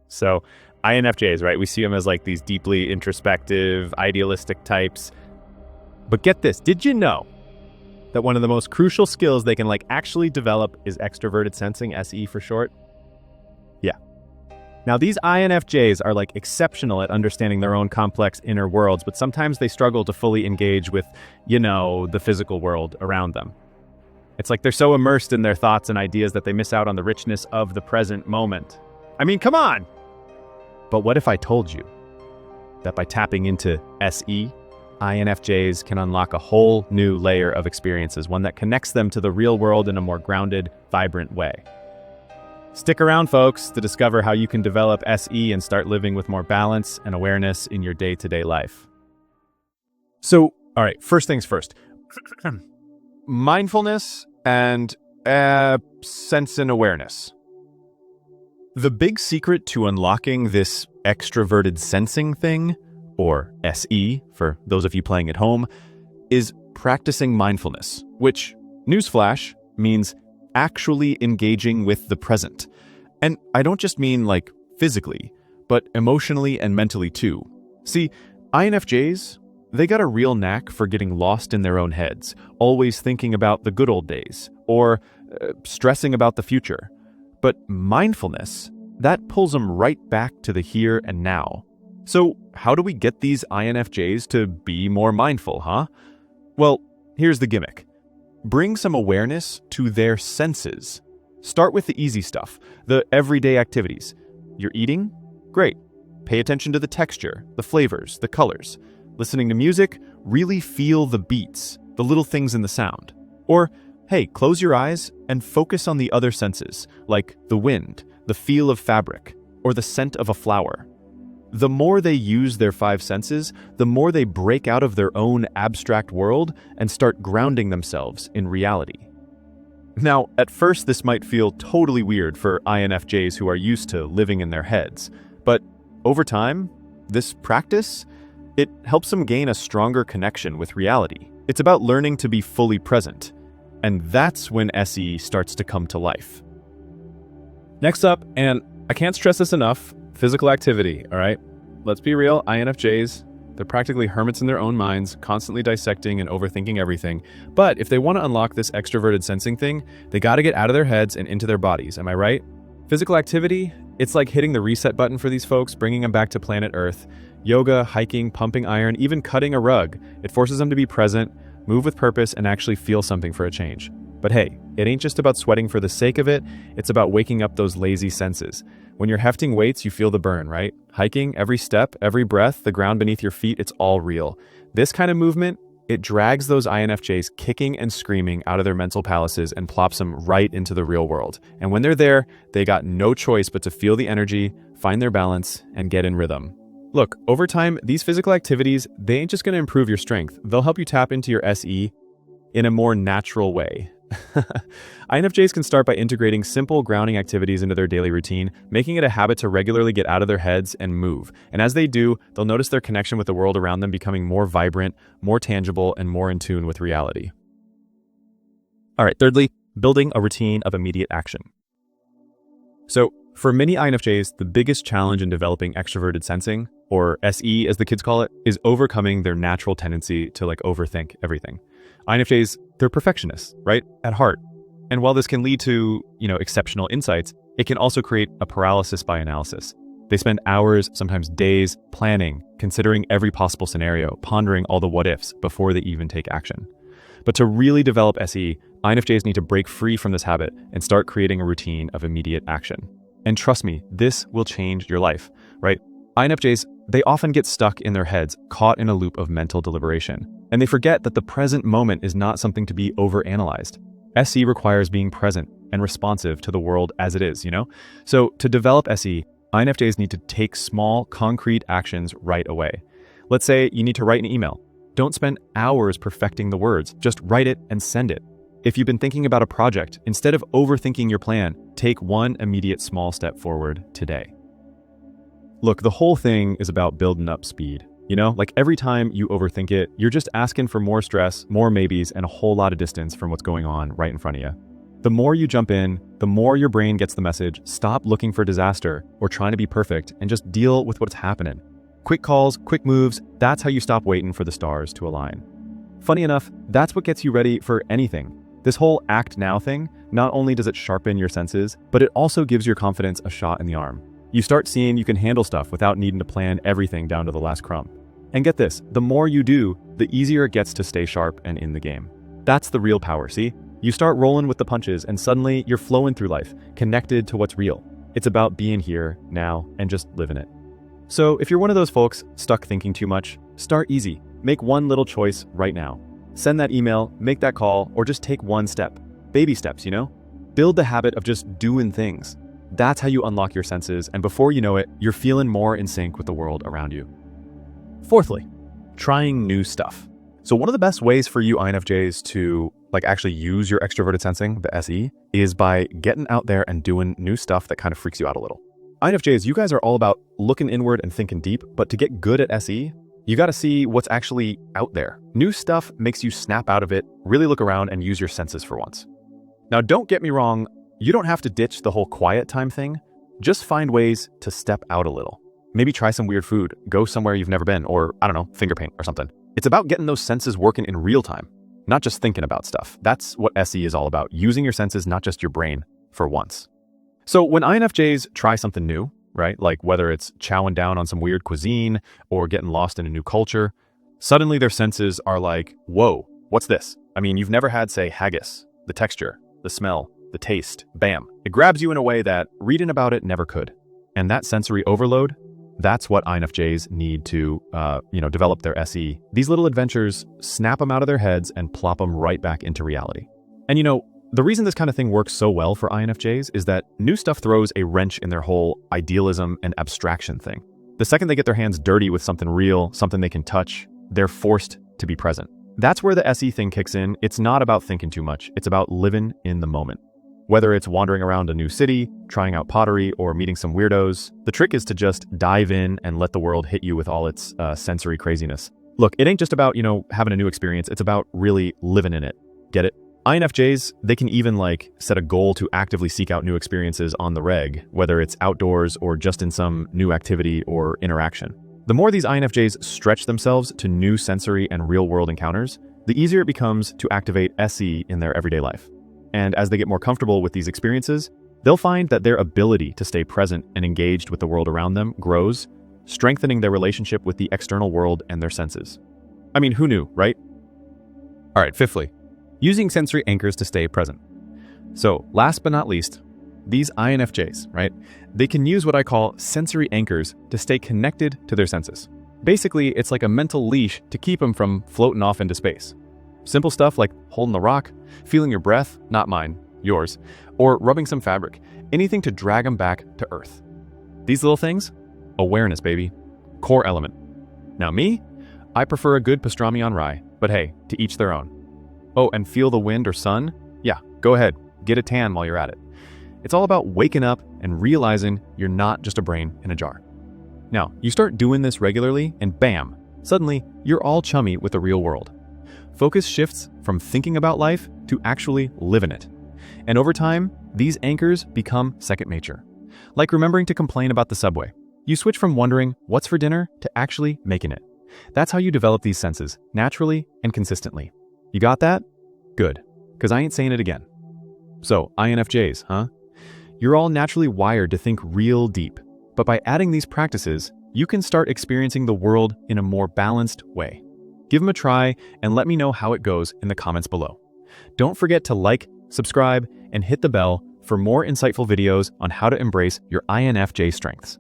So INFJs, right? We see them as like these deeply introspective, idealistic types. But get this, did you know that one of the most crucial skills they can like actually develop is extroverted sensing, SE for short? Yeah. Now these INFJs are like exceptional at understanding their own complex inner worlds, but sometimes they struggle to fully engage with, the physical world around them. It's like they're so immersed in their thoughts and ideas that they miss out on the richness of the present moment. I mean, come on! But what if I told you that by tapping into SE, INFJs can unlock a whole new layer of experiences, one that connects them to the real world in a more grounded, vibrant way? Stick around, folks, to discover how you can develop SE and start living with more balance and awareness in your day-to-day life. So, all right, first things first. Mindfulness and sense and awareness. The big secret to unlocking this extroverted sensing thing, or SE for those of you playing at home, is practicing mindfulness, which, newsflash, means actually engaging with the present. And I don't just mean like physically, but emotionally and mentally too. See, INFJs, they got a real knack for getting lost in their own heads, always thinking about the good old days, or stressing about the future. But mindfulness, that pulls them right back to the here and now. So how do we get these INFJs to be more mindful, huh? Well, here's the gimmick. Bring some awareness to their senses. Start with the easy stuff, the everyday activities. You're eating? Great. Pay attention to the texture, the flavors, the colors. Listening to music? Really feel the beats, the little things in the sound. Or, hey, close your eyes and focus on the other senses, like the wind, the feel of fabric, or the scent of a flower. The more they use their five senses, the more they break out of their own abstract world and start grounding themselves in reality. Now, at first this might feel totally weird for INFJs who are used to living in their heads, but over time, this practice, it helps them gain a stronger connection with reality. It's about learning to be fully present, and that's when SE starts to come to life. Next up, and I can't stress this enough, physical activity, all right? Let's be real, INFJs, they're practically hermits in their own minds, constantly dissecting and overthinking everything. But if they want to unlock this extroverted sensing thing, they got to get out of their heads and into their bodies, am I right? Physical activity, it's like hitting the reset button for these folks, bringing them back to planet Earth. Yoga, hiking, pumping iron, even cutting a rug. It forces them to be present, move with purpose, and actually feel something for a change. But hey, it ain't just about sweating for the sake of it, it's about waking up those lazy senses. When you're hefting weights, you feel the burn, right? Hiking, every step, every breath, the ground beneath your feet, it's all real. This kind of movement, it drags those INFJs kicking and screaming out of their mental palaces and plops them right into the real world. And when they're there, they got no choice but to feel the energy, find their balance, and get in rhythm. Look, over time, these physical activities, they ain't just going to improve your strength. They'll help you tap into your SE in a more natural way. INFJs can start by integrating simple grounding activities into their daily routine, making it a habit to regularly get out of their heads and move. And as they do, they'll notice their connection with the world around them becoming more vibrant, more tangible, and more in tune with reality. All right, thirdly, building a routine of immediate action. So, for many INFJs, the biggest challenge in developing extroverted sensing, or SE as the kids call it, is overcoming their natural tendency to overthink everything. INFJs, they're perfectionists, right? At heart. And while this can lead to, exceptional insights, it can also create a paralysis by analysis. They spend hours, sometimes days, planning, considering every possible scenario, pondering all the what-ifs before they even take action. But to really develop SE, INFJs need to break free from this habit and start creating a routine of immediate action. And trust me, this will change your life, right? INFJs, they often get stuck in their heads, caught in a loop of mental deliberation. And they forget that the present moment is not something to be overanalyzed. SE requires being present and responsive to the world as it is, So to develop SE, INFJs need to take small, concrete actions right away. Let's say you need to write an email. Don't spend hours perfecting the words. Just write it and send it. If you've been thinking about a project, instead of overthinking your plan, take one immediate small step forward today. Look, the whole thing is about building up speed. Every time you overthink it, you're just asking for more stress, more maybes, and a whole lot of distance from what's going on right in front of you. The more you jump in, the more your brain gets the message, stop looking for disaster or trying to be perfect and just deal with what's happening. Quick calls, quick moves, that's how you stop waiting for the stars to align. Funny enough, that's what gets you ready for anything. This whole act now thing, not only does it sharpen your senses, but it also gives your confidence a shot in the arm. You start seeing you can handle stuff without needing to plan everything down to the last crumb. And get this, the more you do, the easier it gets to stay sharp and in the game. That's the real power, see? You start rolling with the punches and suddenly you're flowing through life, connected to what's real. It's about being here, now, and just living it. So if you're one of those folks stuck thinking too much, start easy. Make one little choice right now. Send that email, make that call, or just take one step. Baby steps, you know? Build the habit of just doing things. That's how you unlock your senses, and before you know it, you're feeling more in sync with the world around you. Fourthly, trying new stuff. So one of the best ways for you INFJs to actually use your extroverted sensing, the SE, is by getting out there and doing new stuff that kind of freaks you out a little. INFJs, you guys are all about looking inward and thinking deep, but to get good at SE, you got to see what's actually out there. New stuff makes you snap out of it, really look around and use your senses for once. Now, don't get me wrong, you don't have to ditch the whole quiet time thing. Just find ways to step out a little. Maybe try some weird food, go somewhere you've never been, or I don't know, finger paint or something. It's about getting those senses working in real time, not just thinking about stuff. That's what SE is all about, using your senses, not just your brain, for once. So when INFJs try something new, right, like whether it's chowing down on some weird cuisine or getting lost in a new culture, suddenly their senses are like, whoa, what's this? I mean, you've never had, say, haggis, the texture, the smell, the taste, bam. It grabs you in a way that reading about it never could. And that sensory overload, that's what INFJs need to, develop their SE. These little adventures, snap them out of their heads and plop them right back into reality. And the reason this kind of thing works so well for INFJs is that new stuff throws a wrench in their whole idealism and abstraction thing. The second they get their hands dirty with something real, something they can touch, they're forced to be present. That's where the SE thing kicks in. It's not about thinking too much. It's about living in the moment. Whether it's wandering around a new city, trying out pottery, or meeting some weirdos, the trick is to just dive in and let the world hit you with all its sensory craziness. Look, it ain't just about, having a new experience. It's about really living in it. Get it? INFJs, they can even set a goal to actively seek out new experiences on the reg, whether it's outdoors or just in some new activity or interaction. The more these INFJs stretch themselves to new sensory and real-world encounters, the easier it becomes to activate SE in their everyday life. And as they get more comfortable with these experiences, they'll find that their ability to stay present and engaged with the world around them grows, strengthening their relationship with the external world and their senses. I mean, who knew, right? All right, fifthly, using sensory anchors to stay present. So last but not least, these INFJs, right? They can use what I call sensory anchors to stay connected to their senses. Basically, it's like a mental leash to keep them from floating off into space. Simple stuff like holding the rock, feeling your breath, not mine, yours, or rubbing some fabric, anything to drag them back to earth. These little things, awareness, baby, core element. Now me, I prefer a good pastrami on rye, but hey, to each their own. Oh, and feel the wind or sun? Yeah, go ahead, get a tan while you're at it. It's all about waking up and realizing you're not just a brain in a jar. Now, you start doing this regularly and bam, suddenly you're all chummy with the real world. Focus shifts from thinking about life to actually living it. And over time, these anchors become second nature. Like remembering to complain about the subway. You switch from wondering what's for dinner to actually making it. That's how you develop these senses, naturally and consistently. You got that? Good, because I ain't saying it again. So, INFJs, huh? You're all naturally wired to think real deep, but by adding these practices, you can start experiencing the world in a more balanced way. Give them a try and let me know how it goes in the comments below. Don't forget to like, subscribe, and hit the bell for more insightful videos on how to embrace your INFJ strengths.